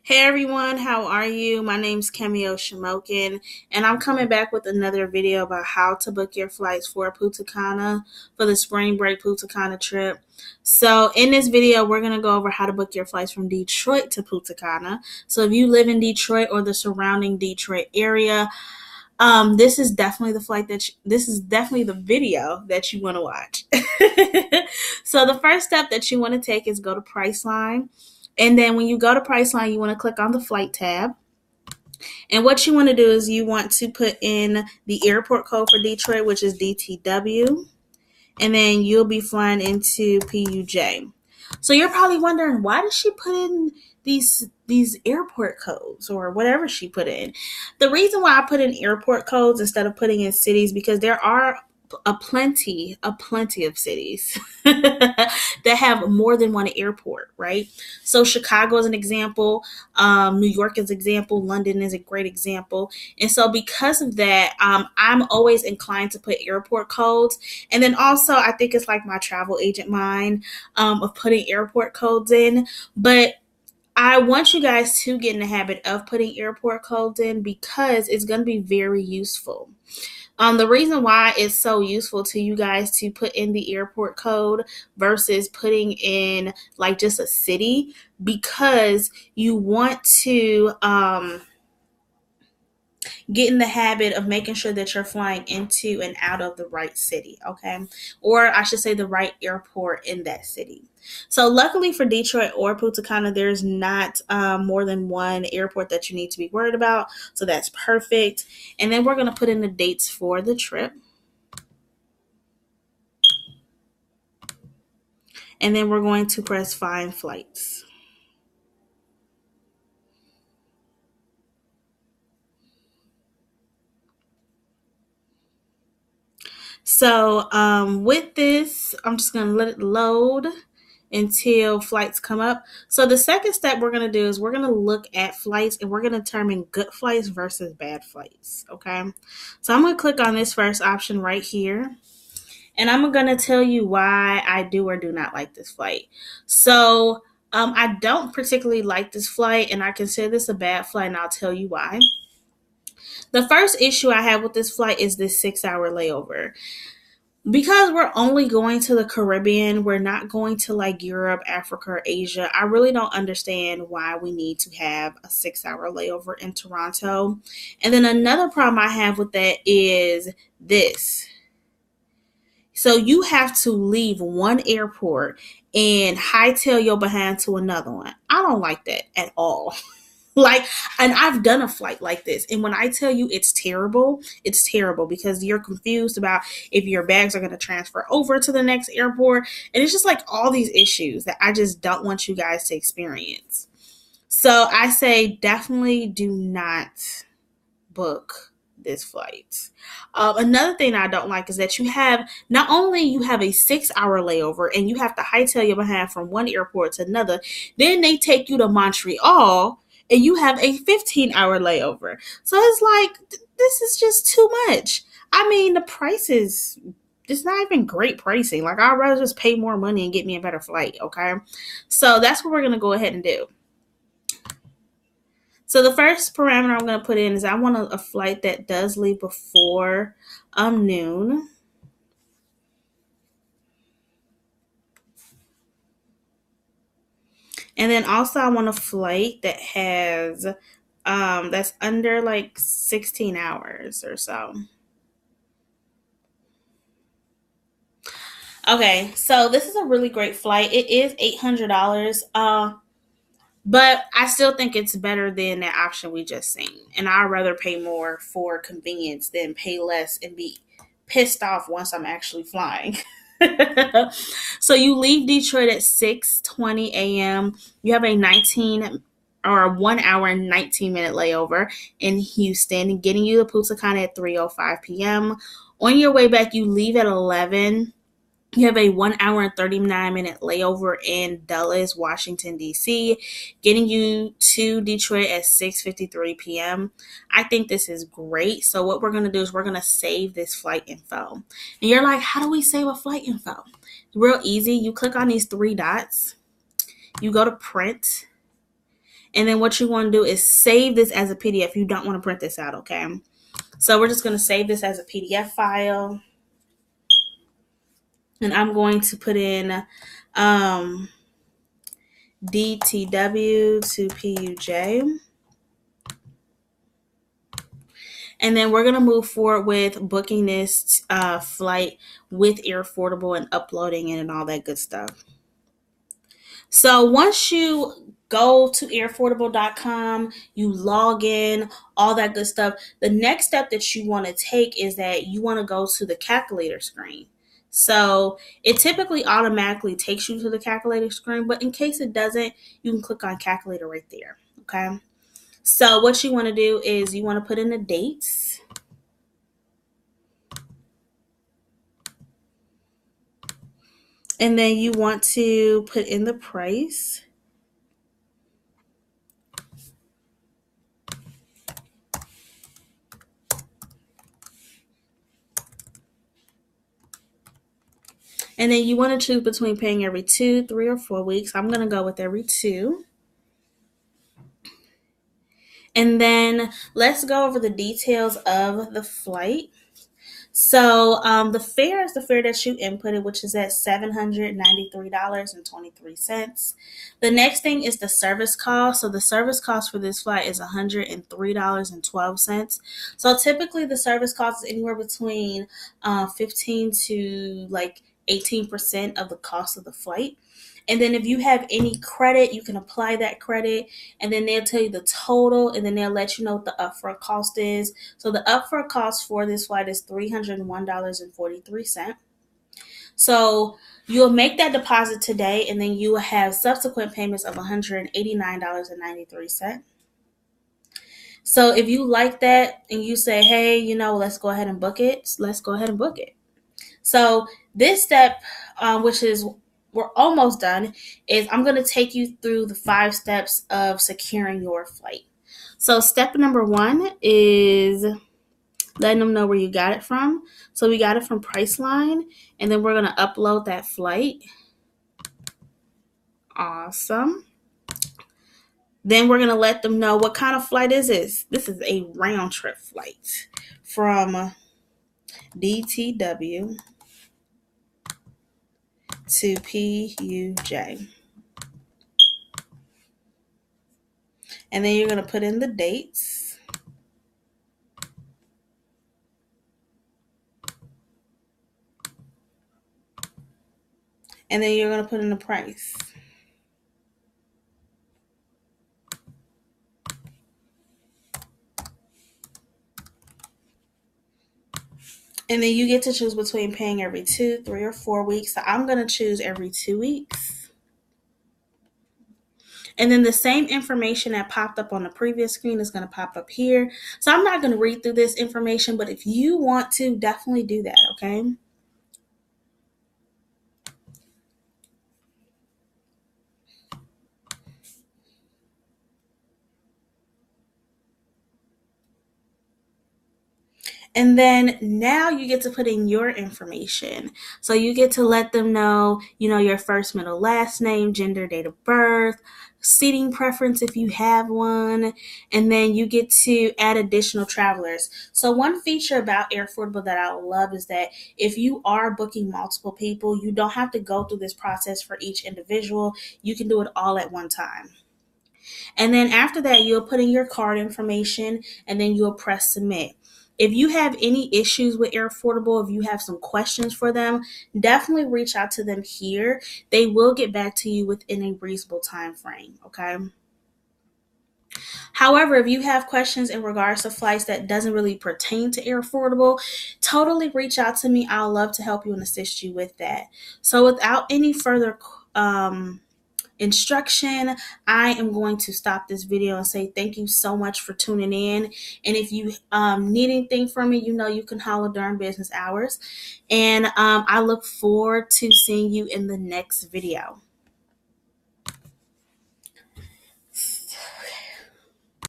Hey everyone, how are you? My name's Cameo Shamokin, and I'm coming back with another video about how to book your flights for Punta Cana for the spring break Punta Cana trip. So in this video, we're going to go over how to book your flights from Detroit to Punta Cana. So if you live in Detroit or the surrounding Detroit area, this is definitely this is definitely the video that you want to watch. So the first step that you want to take is go to Priceline. And then when you go to Priceline, you want to click on the flight tab. And what you want to do is you want to put in the airport code for Detroit, which is DTW. And then you'll be flying into PUJ. So you're probably wondering, why did she put in these airport codes or whatever she put in? The reason why I put in airport codes instead of putting in cities, because there are a plenty of cities that have more than one airport, right? So Chicago is an example, New York is an example, London is a great example. And so because of that, I'm always inclined to put airport codes. And then also I think it's like my travel agent mind of putting airport codes in. But I want you guys to get in the habit of putting airport codes in because it's going to be very useful. The reason why it's so useful to you guys to put in the airport code versus putting in like just a city, because you want to get in the habit of making sure that you're flying into and out of the right city, okay? Or I should say the right airport in that city. So luckily for Detroit or Punta Cana, there's not more than one airport that you need to be worried about. So that's perfect. And then we're going to put in the dates for the trip. And then we're going to press find flights. So with this, I'm just going to let it load until flights come up. So the second step we're going to do is we're going to look at flights and we're going to determine good flights versus bad flights. Okay. So I'm going to click on this first option right here. And I'm going to tell you why I do or do not like this flight. So I don't particularly like this flight, and I consider this a bad flight, and I'll tell you why. The first issue I have with this flight is this 6-hour layover. Because we're only going to the Caribbean, we're not going to like Europe, Africa, or Asia. I really don't understand why we need to have a 6-hour layover in Toronto. And then another problem I have with that is this. So you have to leave one airport and hightail your behind to another one. I don't like that at all. And I've done a flight like this, and when I tell you it's terrible because you're confused about if your bags are going to transfer over to the next airport, and it's just like all these issues that I just don't want you guys to experience. So I say definitely do not book this flight. Another thing I don't like is that you have not only you have a 6-hour layover and you have to hightail your behind from one airport to another, then they take you to Montreal and you have a 15-hour layover. So it's like, this is just too much. I mean, the prices, it's not even great pricing. Like, I'd rather just pay more money and get me a better flight, okay? So that's what we're going to go ahead and do. So the first parameter I'm going to put in is I want a flight that does leave before noon. And then also I want a flight that has that's under like 16 hours or so. Okay, so this is a really great flight. It is $800. But I still think it's better than that option we just seen. And I'd rather pay more for convenience than pay less and be pissed off once I'm actually flying. So you leave Detroit at 6:20 a.m. You have a 1 hour and 19-minute layover in Houston, getting you to Punta Cana at 3:05 p.m. On your way back, you leave at 11. You have a 1 hour and 39-minute layover in Dulles, Washington, D.C., getting you to Detroit at 6:53 p.m. I think this is great. So what we're going to do is we're going to save this flight info. And you're like, how do we save a flight info? Real easy. You click on these 3 dots. You go to print. And then what you want to do is save this as a PDF. You don't want to print this out, okay? So we're just going to save this as a PDF file. And I'm going to put in DTW to PUJ. And then we're going to move forward with booking this flight with Air Affordable and uploading it and all that good stuff. So once you go to airaffordable.com, you log in, all that good stuff, the next step that you want to take is that you want to go to the calculator screen. So it typically automatically takes you to the calculator screen, but in case it doesn't, you can click on calculator right there, okay? So what you want to do is you want to put in the dates. And then you want to put in the price. And then you want to choose between paying every 2, 3, or 4 weeks. I'm going to go with every 2. And then let's go over the details of the flight. So the fare is the fare that you inputted, which is at $793.23. The next thing is the service cost. So the service cost for this flight is $103.12. So typically the service cost is anywhere between 15 to like 18% of the cost of the flight. And then if you have any credit, you can apply that credit, and then they'll tell you the total, and then they'll let you know what the upfront cost is. So the upfront cost for this flight is $301.43. So you'll make that deposit today, and then you will have subsequent payments of $189.93. So if you like that and you say, hey, let's go ahead and book it, let's go ahead and book it. So this step, which is we're almost done, is I'm going to take you through the 5 steps of securing your flight. So step number 1 is letting them know where you got it from. So we got it from Priceline, and then we're going to upload that flight. Awesome. Then we're going to let them know what kind of flight is this. This is a round trip flight from DTW to PUJ. And then you're going to put in the dates. And then you're going to put in the price. And then you get to choose between paying every 2, 3, or 4 weeks. So I'm going to choose every 2 weeks. And then the same information that popped up on the previous screen is going to pop up here. So I'm not going to read through this information, but if you want to, definitely do that, okay? And then now you get to put in your information. So you get to let them know, your first, middle, last name, gender, date of birth, seating preference if you have one, and then you get to add additional travelers. So one feature about Air Affordable that I love is that if you are booking multiple people, you don't have to go through this process for each individual. You can do it all at one time. And then after that, you'll put in your card information, and then you'll press submit. If you have any issues with Air Affordable, if you have some questions for them, definitely reach out to them here. They will get back to you within a reasonable time frame, okay? However, if you have questions in regards to flights that doesn't really pertain to Air Affordable, totally reach out to me. I'll love to help you and assist you with that. So without any further instruction, I am going to stop this video and say thank you so much for tuning in. And if you need anything from me, you can holler during business hours. And I look forward to seeing you in the next video.